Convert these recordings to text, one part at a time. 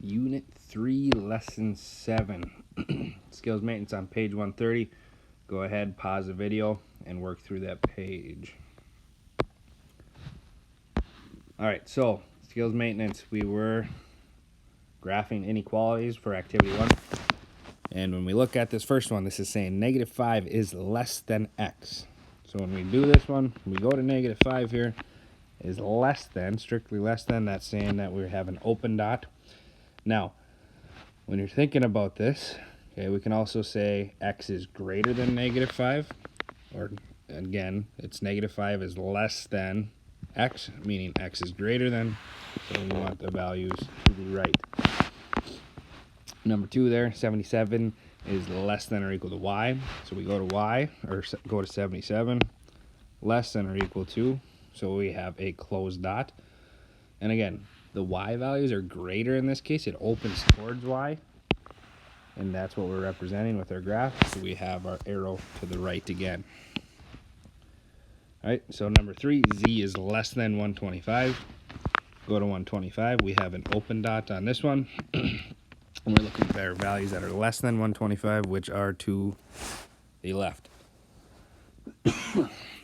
Unit 3, Lesson 7. Skills maintenance on page 130. Go ahead, pause the video, and work through that page. Alright, so skills maintenance, we were graphing inequalities for activity 1. And when we look at this first one, this is saying negative 5 is less than x. So when we do this one, we go to negative 5 here, is less than, strictly less than, that's saying that we have an open dot. Now, when you're thinking about this, okay, we can also say x is greater than negative 5, or again, it's negative 5 is less than x, meaning x is greater than, so we want the values to the right. Number 2 there, 77 is less than or equal to y, so we go to y, or go to 77, less than or equal to, so we have a closed dot. And again, the y values are greater in this case, it opens towards y, and that's what we're representing with our graph, so we have our arrow to the right again. Alright, so number 3, z is less than 125. Go to 125, we have an open dot on this one. And we're looking for values that are less than 125, which are to the left.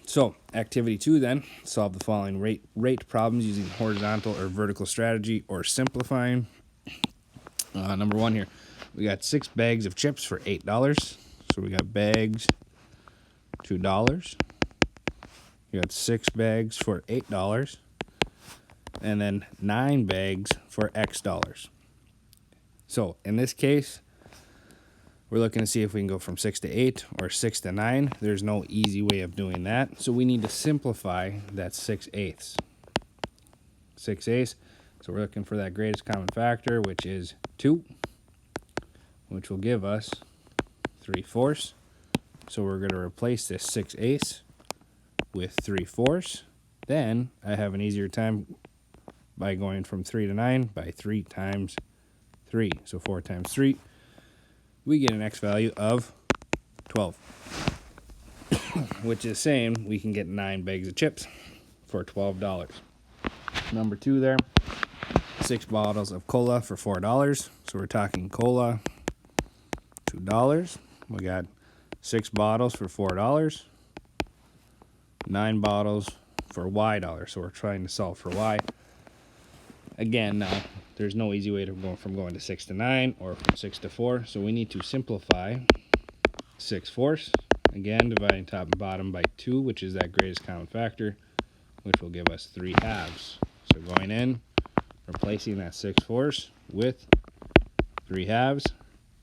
So, activity 2 then, solve the following rate problems using horizontal or vertical strategy or simplifying. Number 1 here, we got 6 bags of chips for $8. So we got bags, $2. We got 6 bags for $8. And then 9 bags for X dollars. So in this case, we're looking to see if we can go from 6 to 8 or 6 to 9. There's no easy way of doing that. So we need to simplify that 6/8. 6/8. So we're looking for that greatest common factor, which is 2, which will give us 3/4. So we're going to replace this 6/8 with 3/4. Then I have an easier time by going from 3 to 9 by 3 times 3. So 4 times 3. We get an x value of 12. Which is saying we can get 9 bags of chips for $12. Number 2 there. 6 bottles of cola for $4. So we're talking cola, $2. We got 6 bottles for $4. 9 bottles for Y dollars. So we're trying to solve for Y. Again, now, there's no easy way to go from going to 6 to 9 or from 6 to 4. So we need to simplify 6/4. Again, dividing top and bottom by 2, which is that greatest common factor, which will give us 3/2. So going in, replacing that 6/4 with 3/2.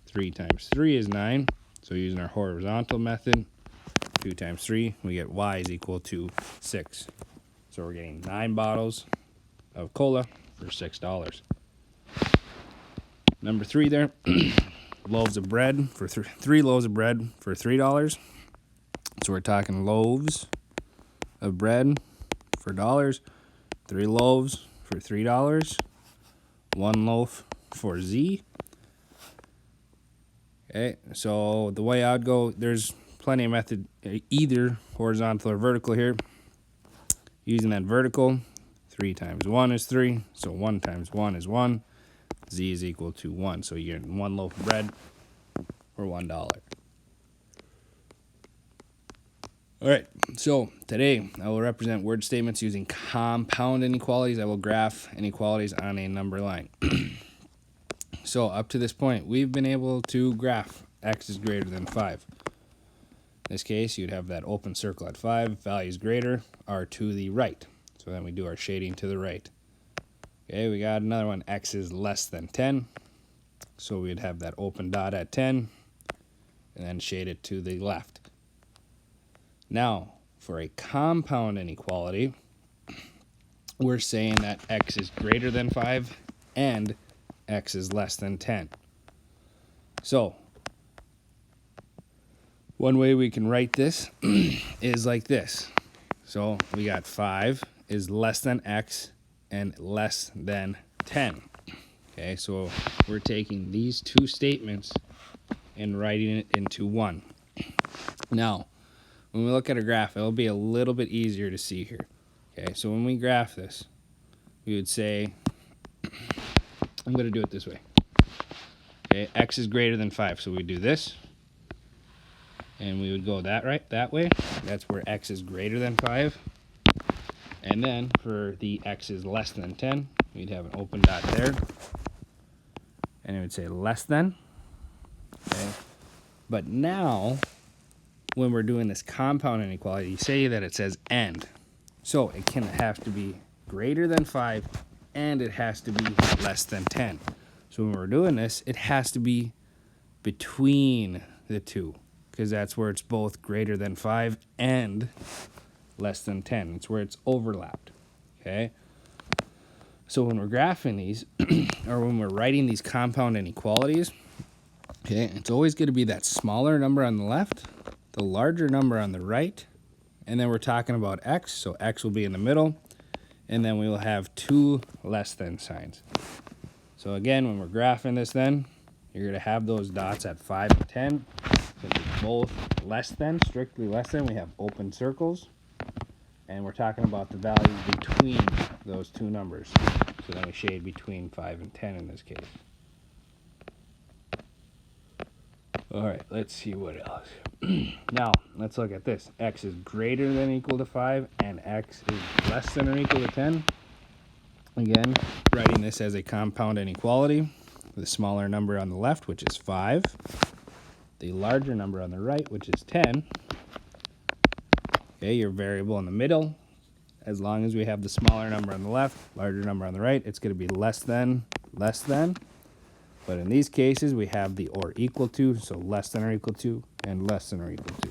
3 times 3 is 9. So using our horizontal method, 2 times 3, we get y is equal to 6. So we're getting 9 bottles of cola for $6. Number 3 there, loaves of bread for 3 loaves of bread for $3. So we're talking loaves of bread for dollars, 3 loaves for $3, 1 loaf for Z. Okay, so the way I'd go, there's plenty of method, either horizontal or vertical here. Using that vertical, 3 times 1 is 3, so 1 times 1 is 1. Z is equal to 1, so you're getting 1 loaf of bread for $1. Alright, so today I will represent word statements using compound inequalities. I will graph inequalities on a number line. So up to this point, we've been able to graph x is greater than 5. In this case, you'd have that open circle at 5. Values greater are to the right. So then we do our shading to the right. Okay, we got another one, x is less than 10. So we'd have that open dot at 10, and then shade it to the left. Now, for a compound inequality, we're saying that x is greater than 5 and x is less than 10. So, one way we can write this is like this. So, we got 5 is less than x and less than 10. Okay, so we're taking these two statements and writing it into one. Now, when we look at a graph, it'll be a little bit easier to see here. Okay, so when we graph this, we would say I'm going to do it this way. Okay, x is greater than 5, so we do this. And we would go that way. That's where x is greater than 5. And then for the x is less than 10, we'd have an open dot there. And it would say less than. Okay. But now, when we're doing this compound inequality, you say that it says and. So it can have to be greater than 5 and it has to be less than 10. So when we're doing this, it has to be between the two, because that's where it's both greater than 5 and less than 10. It's where it's overlapped. Okay? So when we're graphing these, or when we're writing these compound inequalities, okay, it's always going to be that smaller number on the left, the larger number on the right, and then we're talking about x, so x will be in the middle, and then we will have two less than signs. So again, when we're graphing this then, you're going to have those dots at 5 and 10. Since it's both less than, strictly less than, we have open circles. And we're talking about the values between those two numbers. So then we shade between 5 and 10 in this case. All right, let's see what else. Now, let's look at this. X is greater than or equal to 5, and x is less than or equal to 10. Again, writing this as a compound inequality. The smaller number on the left, which is 5. The larger number on the right, which is 10. Okay, your variable in the middle. As long as we have the smaller number on the left, larger number on the right, it's going to be less than. But in these cases, we have the or equal to, so less than or equal to, and less than or equal to.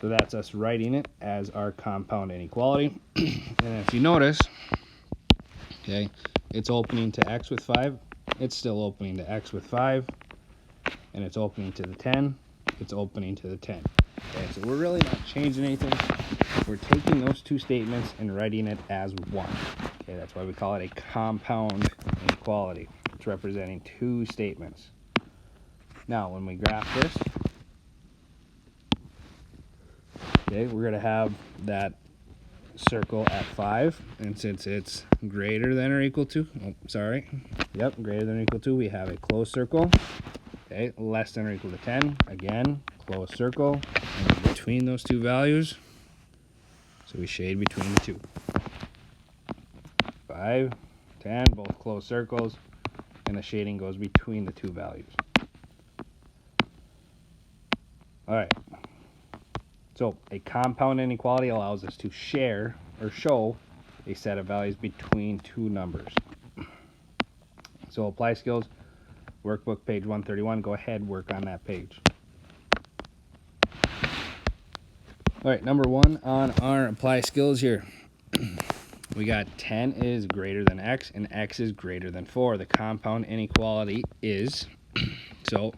So that's us writing it as our compound inequality. And if you notice, okay, it's opening to x with 5. It's still opening to x with 5. And it's opening to the 10. It's opening to the 10. Okay, so we're really not changing anything. We're taking those two statements and writing it as one. Okay, that's why we call it a compound inequality. It's representing two statements. Now, when we graph this, okay, we're going to have that circle at 5, and since it's greater than or equal to, greater than or equal to, we have a closed circle. Okay, less than or equal to 10, again, closed circle, and between those two values, so we shade between the two. 5, 10, both closed circles, and the shading goes between the two values. All right. So a compound inequality allows us to share or show a set of values between two numbers. So apply skills, workbook page 131. Go ahead, work on that page. All right, number 1 on our apply skills here. We got 10 is greater than x and x is greater than 4. The compound inequality is, so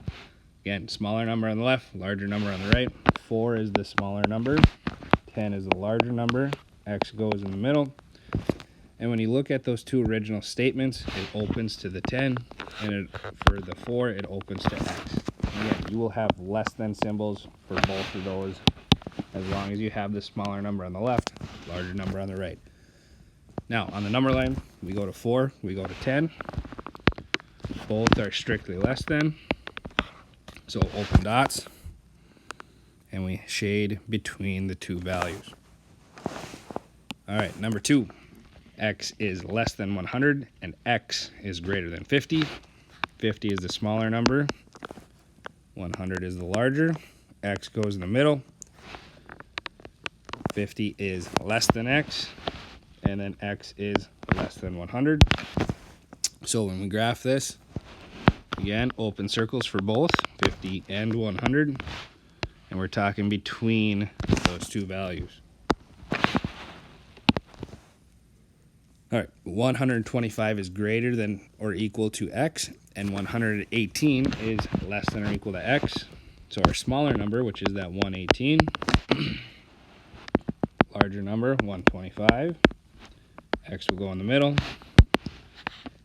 again, smaller number on the left, larger number on the right. 4 is the smaller number, 10 is the larger number, x goes in the middle. And when you look at those two original statements, it opens to the 10, and for the 4, it opens to x. Again, you will have less than symbols for both of those as long as you have the smaller number on the left, larger number on the right. Now, on the number line, we go to 4, we go to 10. Both are strictly less than, so open dots, and we shade between the two values. All right, number 2. X is less than 100 and x is greater than 50. 50 is the smaller number, 100 is the larger, x goes in the middle. 50 is less than x, and then x is less than 100. So when we graph this, again, open circles for both 50 and 100, and we're talking between those two values. All right, 125 is greater than or equal to x, and 118 is less than or equal to x. So our smaller number, which is that 118, larger number, 125, x will go in the middle.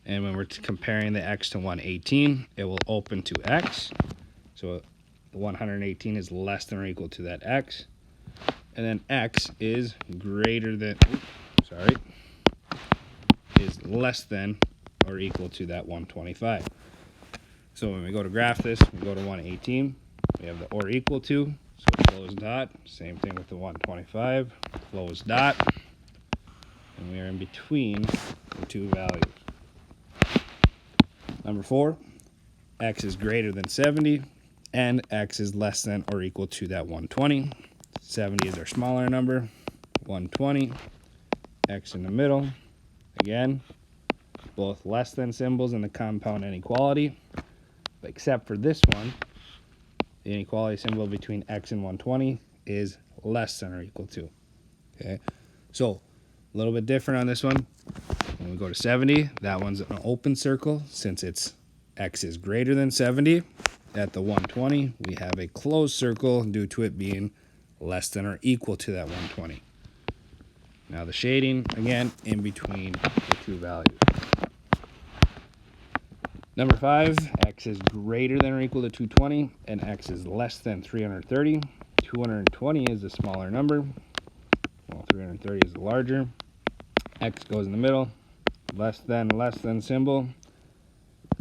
And when we're comparing the x to 118, it will open to x. So 118 is less than or equal to that x. And then x is greater than, is less than or equal to that 125. So when we go to graph this, we go to 118. We have the or equal to, so closed dot. Same thing with the 125, closed dot. And we are in between the two values. Number 4, x is greater than 70, and x is less than or equal to that 120. 70 is our smaller number, 120, x in the middle. Again, both less than symbols in the compound inequality, except for this one, the inequality symbol between x and 120 is less than or equal to. Okay, so a little bit different on this one. When we go to 70, that one's an open circle since it's x is greater than 70. At the 120, we have a closed circle due to it being less than or equal to that 120. Now the shading, again, in between the two values. Number 5, x is greater than or equal to 220, and x is less than 330. 220 is the smaller number, while 330 is the larger. X goes in the middle, less than symbol.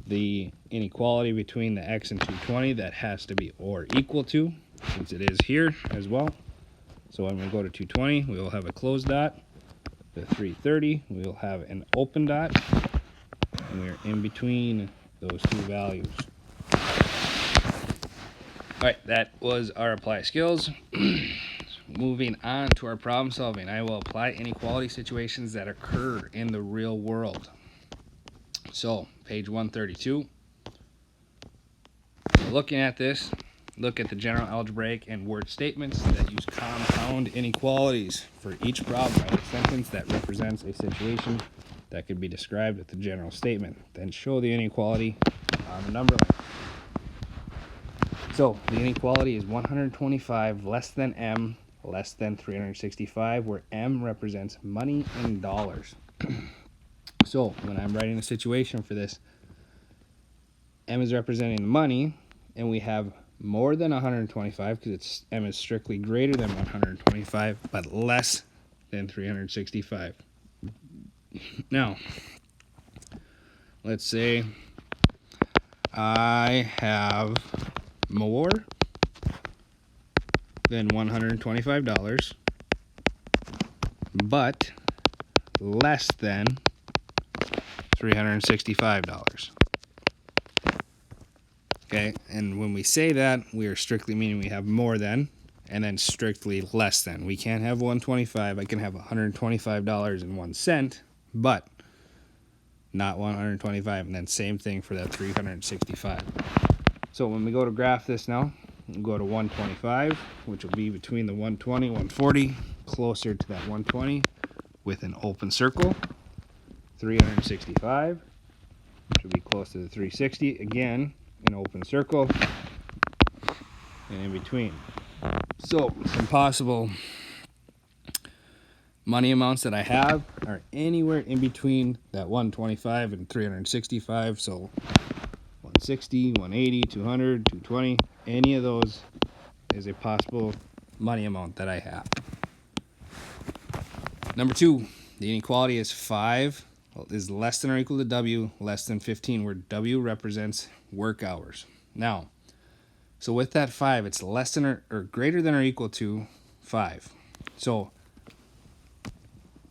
The inequality between the x and 220, that has to be or equal to, since it is here as well. So when we go to 220, we will have a closed dot. The 330, we will have an open dot. And we're in between those two values. All right, that was our apply skills. Moving on to our problem solving, I will apply inequality situations that occur in the real world. So, page 132. Looking at this, look at the general algebraic and word statements that use compound inequalities. For each problem, write a sentence that represents a situation that could be described with the general statement. Then show the inequality on the number line. So, the inequality is 125 less than m less than 365, where m represents money in dollars. So, when I'm writing a situation for this, m is representing the money, and we have more than 125 because m is strictly greater than 125, but less than 365. Now, let's say I have more than $125, but less than $365. Okay, and when we say that, we are strictly meaning we have more than, and then strictly less than. We can't have 125. I can have $125.01, but not 125, and then same thing for that 365. So when we go to graph this now, we'll go to 125, which will be between the 120 and 140, closer to that 120 with an open circle. 365, which will be close to the 360, again, an open circle, and in between. So some possible money amounts that I have are anywhere in between that 125 and 365. So 160, 180, 200, 220, any of those is a possible money amount that I have. Number 2, the inequality is 5 is less than or equal to W, less than 15, where W represents work hours. Now, so with that 5, it's less than or greater than or equal to 5. So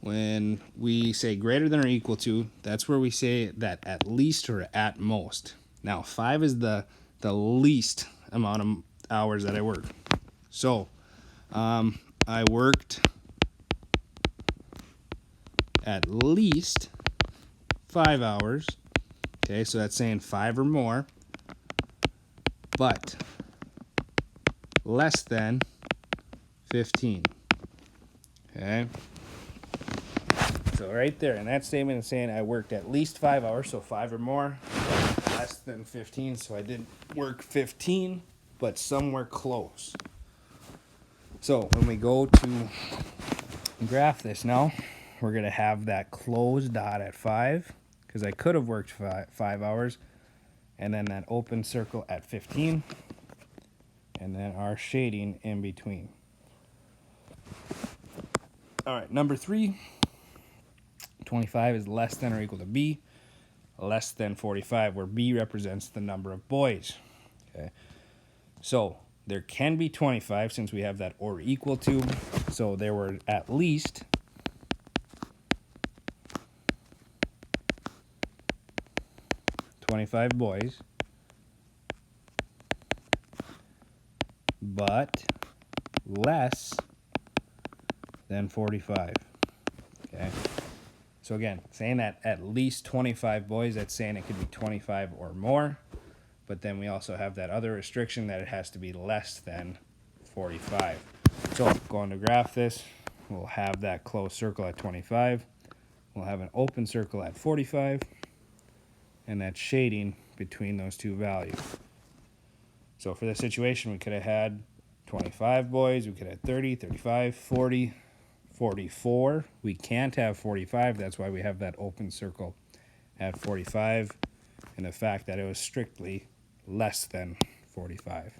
when we say greater than or equal to, that's where we say that at least or at most. Now, 5 is the least amount of hours that I work. So I worked at least 5 hours. Okay, so that's saying 5 or more, but less than 15. Okay, so right there in that statement is saying I worked at least 5 hours, so 5 or more, less than 15, so I didn't work 15, but somewhere close. So when we go to graph this now, we're going to have that closed dot at 5, because I could have worked 5 hours, and then that open circle at 15, and then our shading in between. All right, number 3, 25 is less than or equal to B. less than 45, where B represents the number of boys. Okay. So there can be 25 since we have that or equal to. So there were at least 25 boys, but less than 45. Okay. So again, saying that at least 25 boys, that's saying it could be 25 or more. But then we also have that other restriction that it has to be less than 45. So going to graph this, we'll have that closed circle at 25. We'll have an open circle at 45. And that shading between those two values. So for this situation, we could have had 25 boys. We could have 30, 35, 40, 44. We can't have 45. That's why we have that open circle at 45. And the fact that it was strictly less than 45.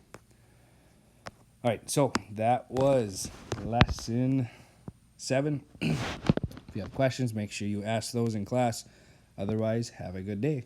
All right, so that was lesson 7. If you have questions, make sure you ask those in class. Otherwise, have a good day.